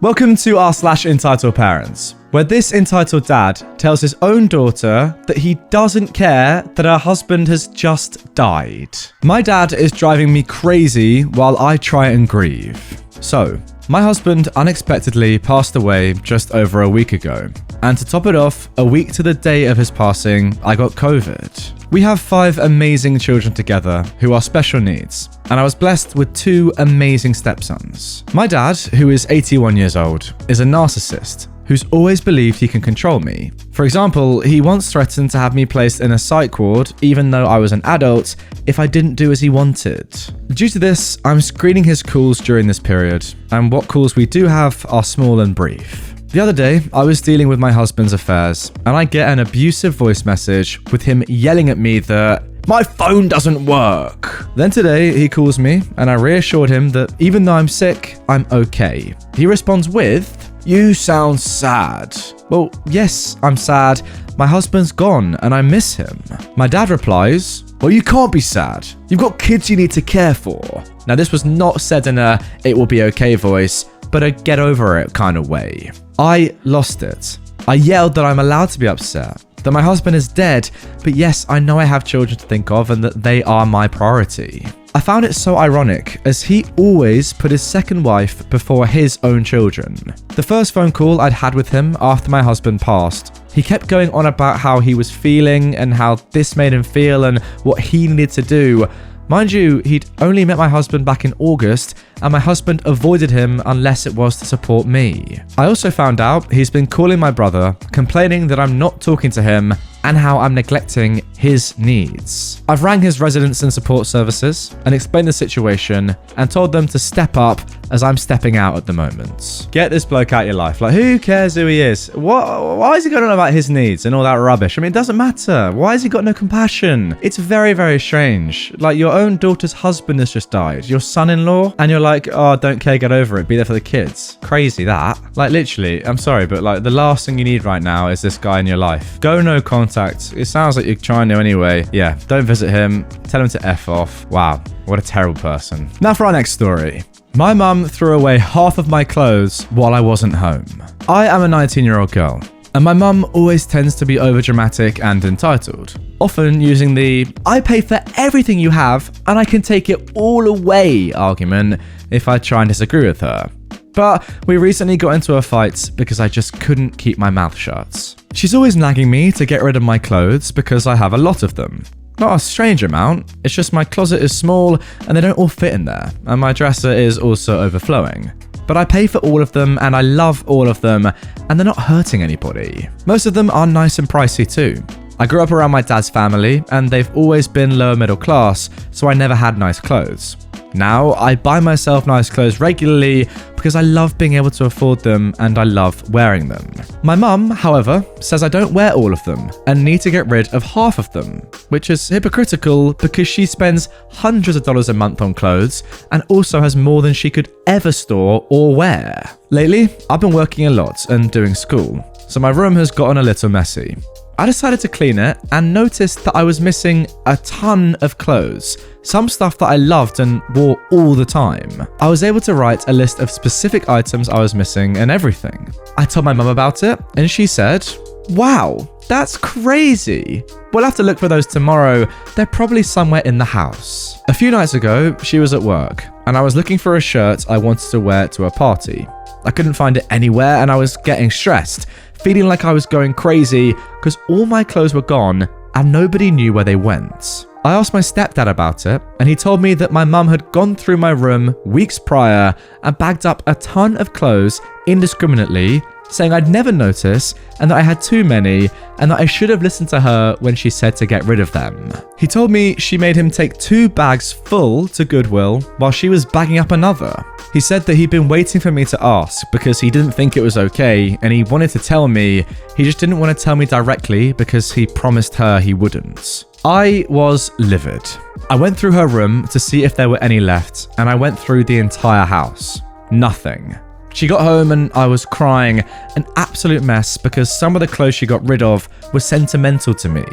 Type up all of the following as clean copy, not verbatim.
Welcome to r/EntitledParents, where this entitled dad tells his own daughter that he doesn't care that her husband has just died. My dad is driving me crazy while I try and grieve. So, my husband unexpectedly passed away just over a week ago. And to top it off, a week to the day of his passing, I got COVID. We have 5 amazing children together who are special needs, and I was blessed with 2 amazing stepsons. My dad, who is 81 years old, is a narcissist who's always believed he can control me. For example, he once threatened to have me placed in a psych ward even though I was an adult if I didn't do as he wanted. Due to this, I'm screening his calls during this period, and what calls we do have are small and brief. The other day, I was dealing with my husband's affairs, and I get an abusive voice message with him yelling at me that my phone doesn't work. Then today, he calls me, and I reassured him that even though I'm sick, I'm okay. He responds with, "You sound sad." Well, yes, I'm sad. My husband's gone, and I miss him. My dad replies, "Well, you can't be sad. You've got kids you need to care for." Now, this was not said in a "it will be okay" voice, but a get over it kind of way. I lost it. I yelled that I'm allowed to be upset, that my husband is dead, but yes, I know I have children to think of and that they are my priority. I found it so ironic, as he always put his second wife before his own children. The first phone call I'd had with him after my husband passed, he kept going on about how he was feeling and how this made him feel and what he needed to do. Mind you, he'd only met my husband back in August, and my husband avoided him unless it was to support me. I also found out he's been calling my brother, complaining that I'm not talking to him and how I'm neglecting his needs. I've rang his residence and support services and explained the situation and told them to step up as I'm stepping out at the moment. Get this bloke out of your life. Like, who cares who he is? Why is he going on about his needs and all that rubbish? I mean, it doesn't matter. Why has he got no compassion? It's very, very strange. Like, your own daughter's husband has just died, your son-in-law, and you're like, oh, don't care, get over it, be there for the kids. Crazy that. Like, literally, I'm sorry, but like, the last thing you need right now is this guy in your life. Go no contact. It sounds like you're trying to anyway. Yeah, don't visit him. Tell him to F off. Wow, what a terrible person. Now for our next story. My mum threw away half of my clothes while I wasn't home. I am a 19-year-old girl, and my mum always tends to be overdramatic and entitled, often using the "I pay for everything you have and I can take it all away" argument if I try and disagree with her. But we recently got into a fight because I just couldn't keep my mouth shut. She's always nagging me to get rid of my clothes because I have a lot of them. Not a strange amount, it's just my closet is small and they don't all fit in there, and my dresser is also overflowing. But I pay for all of them and I love all of them, and they're not hurting anybody. Most of them are nice and pricey too. I grew up around my dad's family and they've always been lower middle class, so I never had nice clothes. Now, I buy myself nice clothes regularly because I love being able to afford them and I love wearing them. My mum, however, says I don't wear all of them and need to get rid of half of them, which is hypocritical because she spends hundreds of dollars a month on clothes and also has more than she could ever store or wear. Lately, I've been working a lot and doing school, so my room has gotten a little messy. I decided to clean it and noticed that I was missing a ton of clothes, some stuff that I loved and wore all the time. I was able to write a list of specific items I was missing and everything. I told my mum about it and she said, "Wow, that's crazy. We'll have to look for those tomorrow. They're probably somewhere in the house." A few nights ago, she was at work and I was looking for a shirt I wanted to wear to a party. I couldn't find it anywhere and I was getting stressed, feeling like I was going crazy because all my clothes were gone and nobody knew where they went. I asked my stepdad about it and he told me that my mum had gone through my room weeks prior and bagged up a ton of clothes indiscriminately, saying I'd never notice and that I had too many and that I should have listened to her when she said to get rid of them. He told me she made him take 2 bags full to Goodwill while she was bagging up another. He said that he'd been waiting for me to ask because he didn't think it was okay and he wanted to tell me, he just didn't want to tell me directly because he promised her he wouldn't. I was livid. I went through her room to see if there were any left and I went through the entire house. Nothing. She got home and I was crying, an absolute mess because some of the clothes she got rid of were sentimental to me.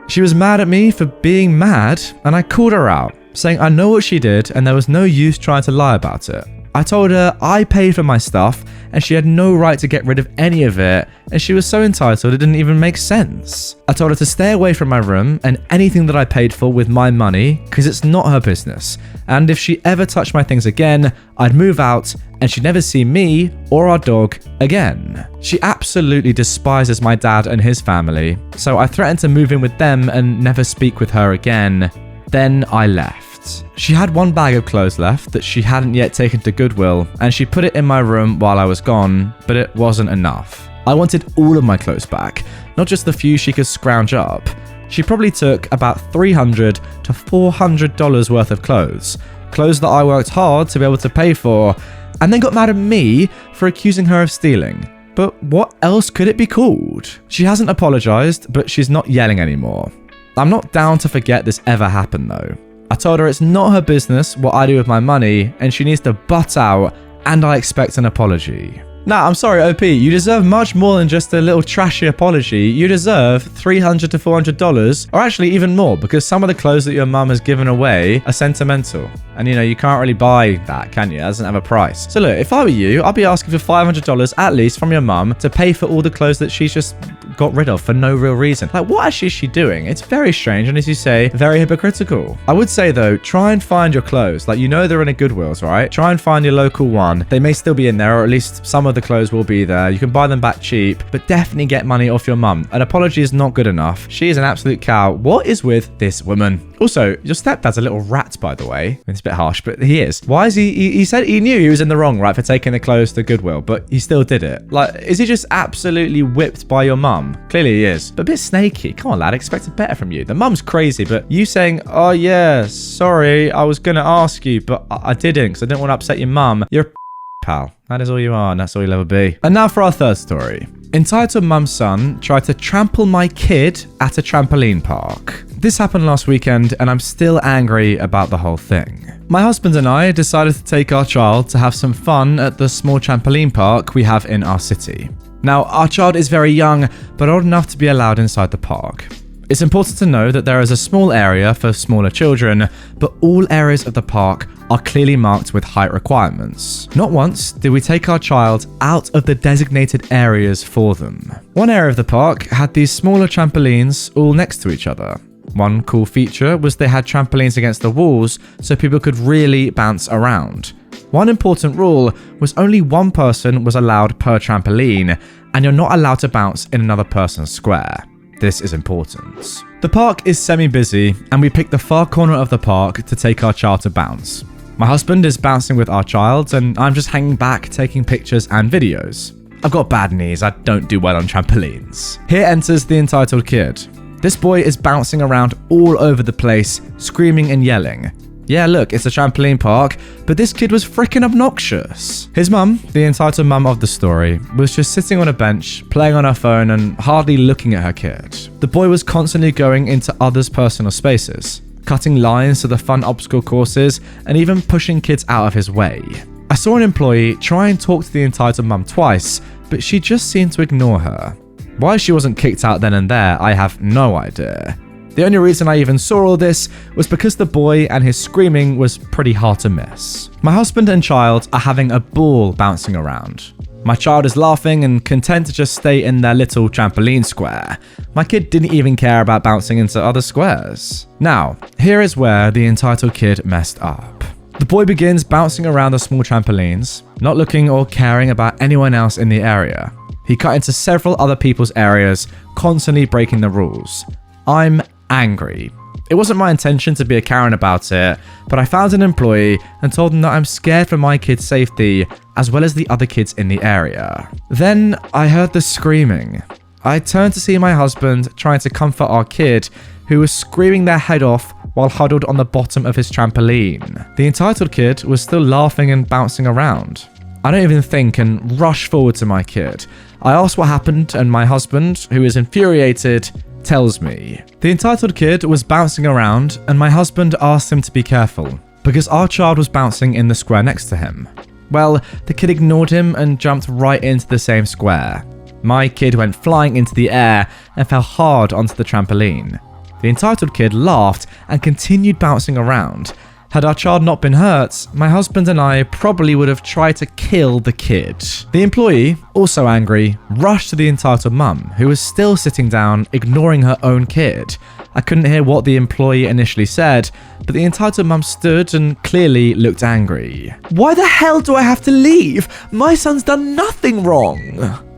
She was mad at me for being mad and I called her out, saying I know what she did and there was no use trying to lie about it. I told her I paid for my stuff and she had no right to get rid of any of it, and she was so entitled it didn't even make sense. I told her to stay away from my room and anything that I paid for with my money, because it's not her business, and if she ever touched my things again, I'd move out and she'd never see me or our dog again. She absolutely despises my dad and his family, so I threatened to move in with them and never speak with her again. Then I left. She had one bag of clothes left that she hadn't yet taken to Goodwill, and she put it in my room while I was gone, but it wasn't enough. I wanted all of my clothes back, not just the few she could scrounge up. She probably took about $300 to $400 worth of clothes that I worked hard to be able to pay for, and then got mad at me for accusing her of stealing. But what else could it be called? She hasn't apologized, but she's not yelling anymore. I'm not down to forget this ever happened though. I told her it's not her business what I do with my money, and she needs to butt out, and I expect an apology. Nah, I'm sorry, OP. You deserve much more than just a little trashy apology. You deserve $300 to $400, or actually even more, because some of the clothes that your mum has given away are sentimental. And you can't really buy that, can you? It doesn't have a price. So look, if I were you, I'd be asking for $500 at least from your mum to pay for all the clothes that she's just got rid of for no real reason. Like, what actually is she doing? It's very strange, and as you say, very hypocritical. I would say though, try and find your clothes. Like, they're in a Goodwill's, right? Try and find your local one. They may still be in there, or at least some of the clothes will be there. You can buy them back cheap, but definitely get money off your mum. An apology is not good enough. She is an absolute cow. What is with this woman? Also, your stepdad's a little rat, by the way. It's a bit harsh, but he is. Why is he said he knew he was in the wrong, right, for taking the clothes to Goodwill, but he still did it. Like, is he just absolutely whipped by your mum? Clearly he is. But a bit snaky. Come on, lad, expected better from you. The mum's crazy, but you saying, oh yeah, sorry, I was gonna ask you, but I didn't, because I didn't want to upset your mum. You're a pal. That is all you are, and that's all you'll ever be. And now for our third story. Entitled Mum's son tried to trample my kid at a trampoline park. This happened last weekend, and I'm still angry about the whole thing. My husband and I decided to take our child to have some fun at the small trampoline park we have in our city. Now, our child is very young, but old enough to be allowed inside the park. It's important to know that there is a small area for smaller children, but all areas of the park are clearly marked with height requirements. Not once did we take our child out of the designated areas for them. One area of the park had these smaller trampolines all next to each other. One cool feature was they had trampolines against the walls so people could really bounce around. One important rule was only one person was allowed per trampoline, and you're not allowed to bounce in another person's square. This is important. The park is semi-busy, and we picked the far corner of the park to take our child to bounce. My husband is bouncing with our child, and I'm just hanging back taking pictures and videos. I've got bad knees, I don't do well on trampolines. Here enters the entitled kid. This boy is bouncing around all over the place, screaming and yelling. Yeah, look, it's a trampoline park, but this kid was freaking obnoxious. His mum, the entitled mum of the story, was just sitting on a bench, playing on her phone and hardly looking at her kid. The boy was constantly going into others' personal spaces, cutting lines to the fun obstacle courses, and even pushing kids out of his way. I saw an employee try and talk to the entitled mum twice, but she just seemed to ignore her. Why she wasn't kicked out then and there, I have no idea. The only reason I even saw all this was because the boy and his screaming was pretty hard to miss. My husband and child are having a ball bouncing around. My child is laughing and content to just stay in their little trampoline square. My kid didn't even care about bouncing into other squares. Now, here is where the entitled kid messed up. The boy begins bouncing around the small trampolines, not looking or caring about anyone else in the area. He cut into several other people's areas, constantly breaking the rules. I'm angry. It wasn't my intention to be a Karen about it, but I found an employee and told them that I'm scared for my kid's safety, as well as the other kids in the area. Then I heard the screaming. I turned to see my husband trying to comfort our kid, who was screaming their head off while huddled on the bottom of his trampoline. The entitled kid was still laughing and bouncing around. I don't even think and rush forward to my kid. I ask what happened, and my husband, who is infuriated, tells me. The entitled kid was bouncing around, and my husband asked him to be careful, because our child was bouncing in the square next to him. Well, the kid ignored him and jumped right into the same square. My kid went flying into the air and fell hard onto the trampoline. The entitled kid laughed and continued bouncing around. Had our child not been hurt, my husband and I probably would have tried to kill the kid. The employee, also angry, rushed to the entitled mum, who was still sitting down, ignoring her own kid. I couldn't hear what the employee initially said, but the entitled mum stood and clearly looked angry. "Why the hell do I have to leave? My son's done nothing wrong."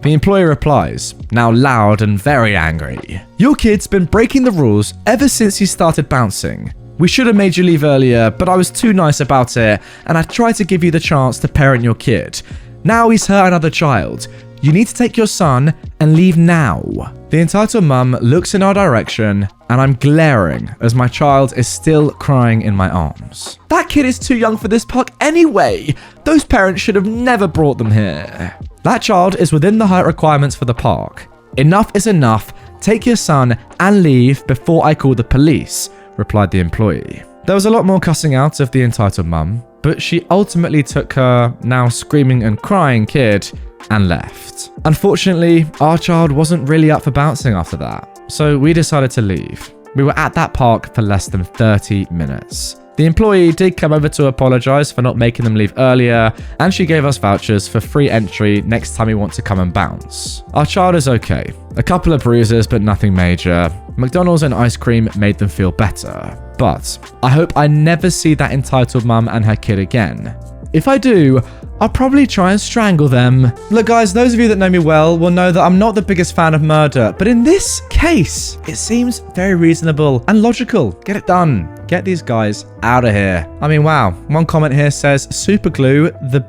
The employee replies, now loud and very angry. "Your kid's been breaking the rules ever since he started bouncing. We should have made you leave earlier, but I was too nice about it, and I tried to give you the chance to parent your kid. Now he's hurt another child. You need to take your son and leave now." The entitled mum looks in our direction, and I'm glaring as my child is still crying in my arms. "That kid is too young for this park anyway. Those parents should have never brought them here. That child is within the height requirements for the park. Enough is enough. Take your son and leave before I call the police," replied the employee. There was a lot more cussing out of the entitled mum, but she ultimately took her now screaming and crying kid and left. Unfortunately, our child wasn't really up for bouncing after that, so we decided to leave. We were at that park for less than 30 minutes. The employee did come over to apologize for not making them leave earlier, and she gave us vouchers for free entry next time we want to come and bounce. Our child is okay. A couple of bruises, but nothing major. McDonald's and ice cream made them feel better. But I hope I never see that entitled mum and her kid again. If I do, I'll probably try and strangle them. Look guys, those of you that know me well will know that I'm not the biggest fan of murder, but in this case, it seems very reasonable and logical. Get it done. Get these guys out of here. I mean, wow. One comment here says, super glue the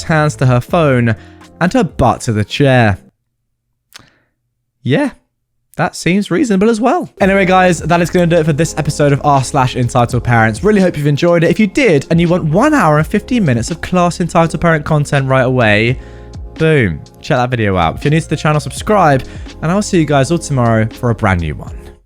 hands to her phone and her butt to the chair. Yeah. That seems reasonable as well. Anyway, guys, that is going to do it for this episode of r/Entitled Parents. Really hope you've enjoyed it. If you did, and you want 1 hour and 15 minutes of class Entitled Parent content right away, boom, check that video out. If you're new to the channel, subscribe, and I'll see you guys all tomorrow for a brand new one.